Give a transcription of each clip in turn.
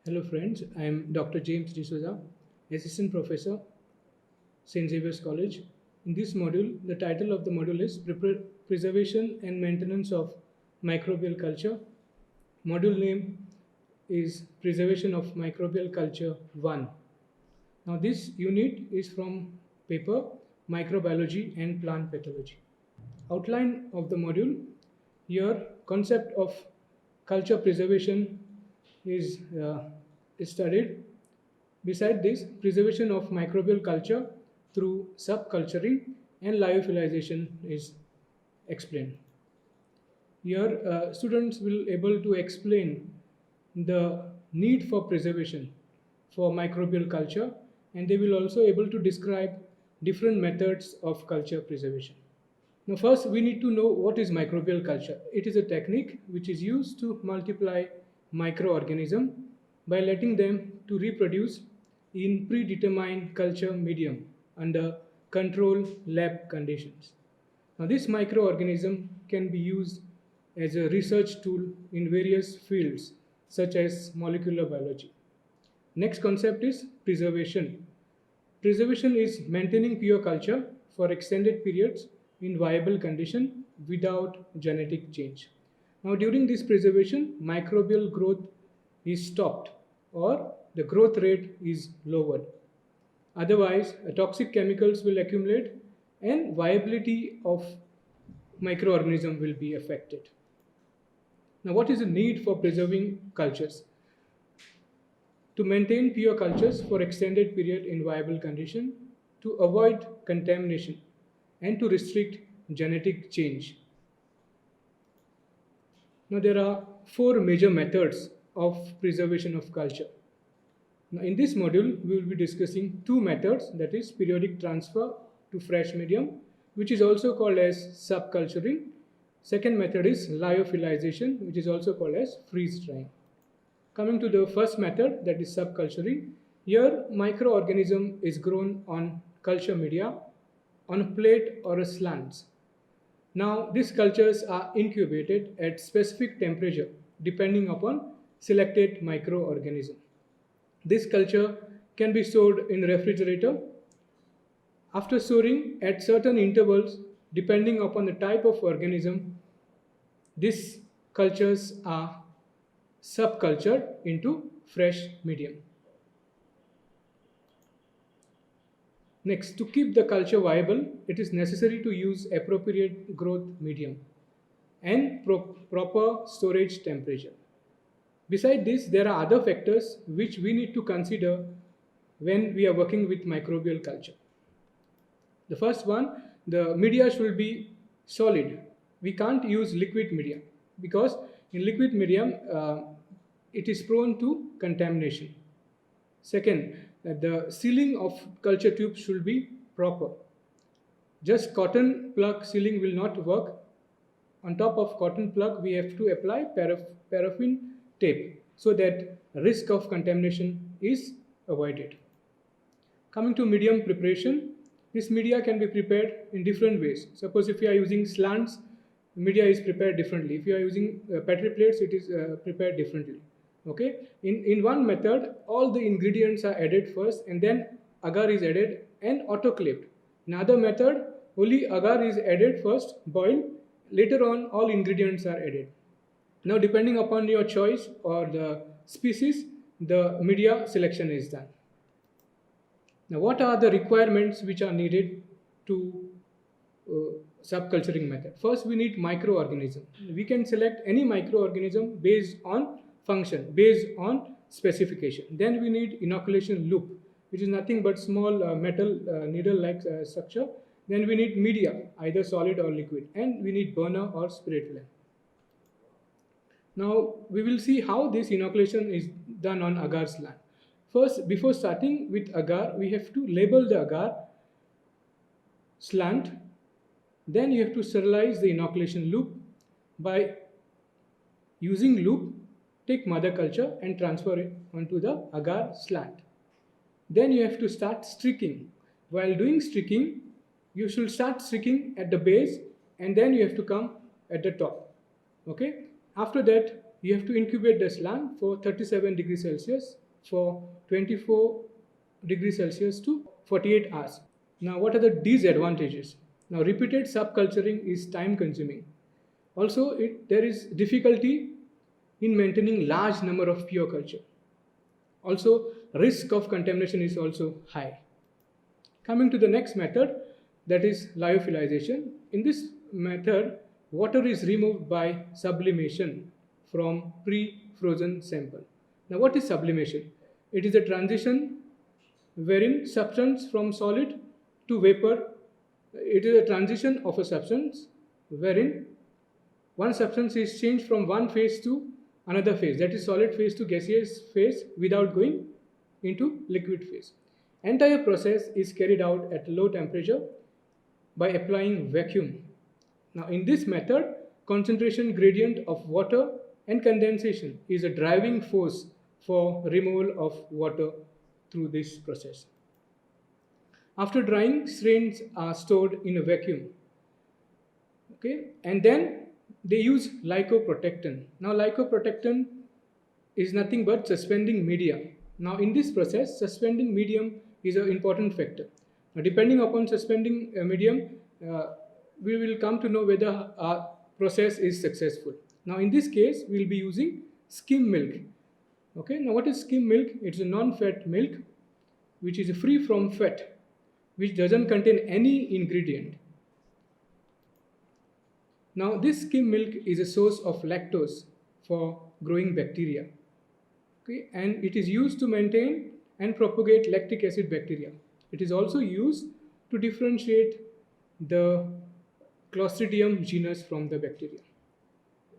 Hello friends, I am Dr. James D'Souza, Assistant Professor, St. Xavier's College. In this module, the title of the module is Preservation and Maintenance of Microbial Culture. Module name is Preservation of Microbial Culture 1. Now this unit is from paper Microbiology and Plant Pathology. Outline of the module. Here, concept of culture preservation is studied. Beside this, preservation of microbial culture through subculturing and lyophilization is explained. Here, students will able to explain the need for preservation for microbial culture, and they will also able to describe different methods of culture preservation. Now, first we need to know what is microbial culture. It is a technique which is used to multiply microorganisms by letting them to reproduce in predetermined culture medium under controlled lab conditions. Now, this microorganism can be used as a research tool in various fields such as molecular biology. Next concept is preservation. Preservation is maintaining pure culture for extended periods in viable condition without genetic change. Now, during this preservation, microbial growth is stopped or the growth rate is lowered. Otherwise, toxic chemicals will accumulate and viability of microorganism will be affected. Now, what is the need for preserving cultures? To maintain pure cultures for extended period in viable condition, to avoid contamination, and to restrict genetic change. Now, there are four major methods of preservation of culture. Now, in this module, we will be discussing two methods, that is periodic transfer to fresh medium, which is also called as subculturing. Second method is lyophilization, which is also called as freeze drying. Coming to the first method, that is subculturing. Here, microorganism is grown on culture media on a plate or a slants. Now, these cultures are incubated at specific temperature depending upon selected microorganism. This culture can be stored in refrigerator. After storing at certain intervals depending upon the type of organism, these cultures are subcultured into fresh medium. Next, to keep the culture viable, it is necessary to use appropriate growth medium and proper storage temperature. Beside this, there are other factors which we need to consider when we are working with microbial culture. The first one, the media should be solid. We can't use liquid media because in liquid medium, it is prone to contamination. Second, the sealing of culture tubes should be proper. Just cotton plug sealing will not work. On top of cotton plug, we have to apply paraffin tape so that risk of contamination is avoided. Coming to medium preparation, this media can be prepared in different ways. Suppose if you are using slants, media is prepared differently. If you are using petri plates, it is prepared differently. Okay, in one method, all the ingredients are added first and then agar is added and autoclaved. In other method, only agar is added first, boiled, later on all ingredients are added. Now, depending upon your choice or the species, the media selection is done. Now, what are the requirements which are needed to subculturing method? First, we need microorganism. We can select any microorganism based on function, based on specification. Then we need inoculation loop, which is nothing but small metal needle-like structure. Then we need media, either solid or liquid, and we need burner or spirit lamp. Now we will see how this inoculation is done on agar slant. First, before starting with agar, we have to label the agar slant. Then you have to sterilize the inoculation loop. By using loop, take mother culture and transfer it onto the agar slant. Then you have to start streaking. While doing streaking, you should start streaking at the base and then you have to come at the top. Okay. After that, you have to incubate the slime for 37 degrees Celsius for 24 degrees Celsius to 48 hours. Now, what are the disadvantages? Now, repeated subculturing is time consuming. Also, there is difficulty in maintaining large number of pure culture. Also, risk of contamination is also high. Coming to the next method, that is lyophilization. In this method, water is removed by sublimation from pre-frozen sample. Now, what is sublimation? It is a transition wherein substance from solid to vapor. It is a transition of a substance wherein one substance is changed from one phase to another phase, that is solid phase to gaseous phase, without going into liquid phase. Entire process is carried out at low temperature by applying vacuum. Now, in this method, concentration gradient of water and condensation is a driving force for removal of water through this process. After drying, strains are stored in a vacuum. Okay, and then they use lycoprotectant. Now, lycoprotectant is nothing but suspending media. Now, in this process, suspending medium is an important factor. Now, depending upon suspending medium, we will come to know whether our process is successful. Now, in this case, we will be using skim milk. Okay, now what is skim milk? It's a non-fat milk which is free from fat, which doesn't contain any ingredient. Now, this skim milk is a source of lactose for growing bacteria. Okay, and it is used to maintain and propagate lactic acid bacteria. It is also used to differentiate the Clostridium genus from the bacteria.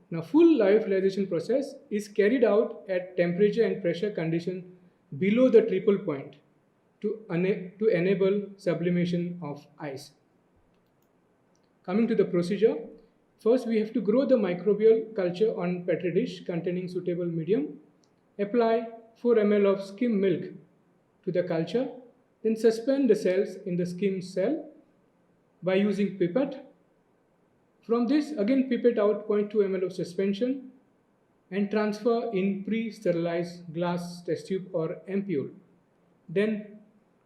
Now, full lyophilization process is carried out at temperature and pressure condition below the triple point to enable sublimation of ice. Coming to the procedure, first we have to grow the microbial culture on petri dish containing suitable medium. Apply 4 ml of skim milk to the culture, then suspend the cells in the skim cell by using pipette. From this, again pipette out 0.2 ml of suspension and transfer in pre-sterilized glass test tube or ampule. Then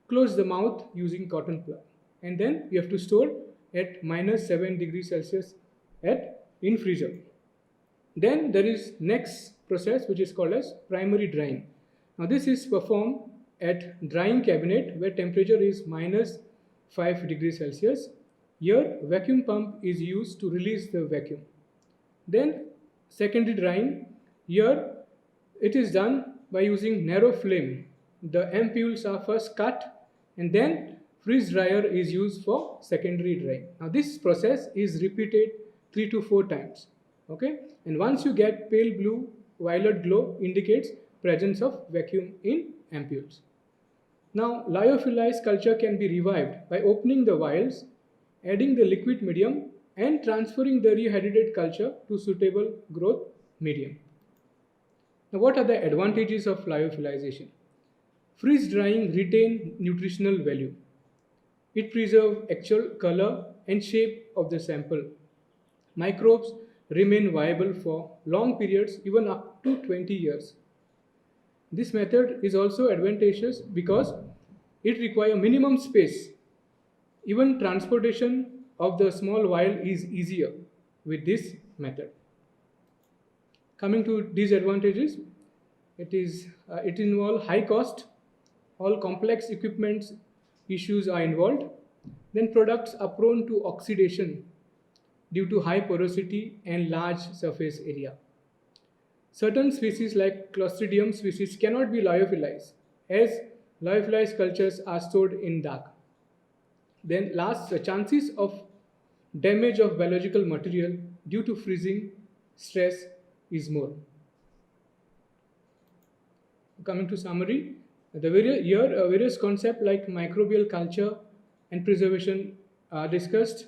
close the mouth using cotton plug, and then you have to store at -7 degrees Celsius in freezer. Then there is next process which is called as primary drying. Now, this is performed at drying cabinet where temperature is -5 degrees Celsius. Here, vacuum pump is used to release the vacuum. Then secondary drying. Here, it is done by using narrow flame. The ampules are first cut and then freeze dryer is used for secondary drying. Now, this process is repeated 3 to 4 times. Okay, and once you get pale blue violet glow, indicates presence of vacuum in ampules. Now, lyophilized culture can be revived by opening the vials, adding the liquid medium and transferring the rehydrated culture to suitable growth medium. Now, what are the advantages of lyophilization? Freeze drying retain nutritional value. It preserves actual color and shape of the sample. Microbes remain viable for long periods, even up to 20 years. This method is also advantageous because it requires minimum space. Even transportation of the small vial is easier with this method. Coming to disadvantages, it involves high cost. All complex equipment issues are involved. Then products are prone to oxidation due to high porosity and large surface area. Certain species like Clostridium species cannot be lyophilized, as lyophilized cultures are stored in dark. Then last, the chances of damage of biological material due to freezing stress is more. Coming to summary, various concepts like microbial culture and preservation are discussed.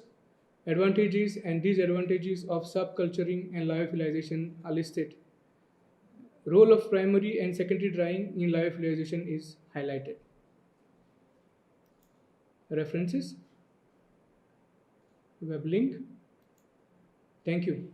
Advantages and disadvantages of subculturing and lyophilization are listed. Role of primary and secondary drying in lyophilization is highlighted. References, web link. Thank you.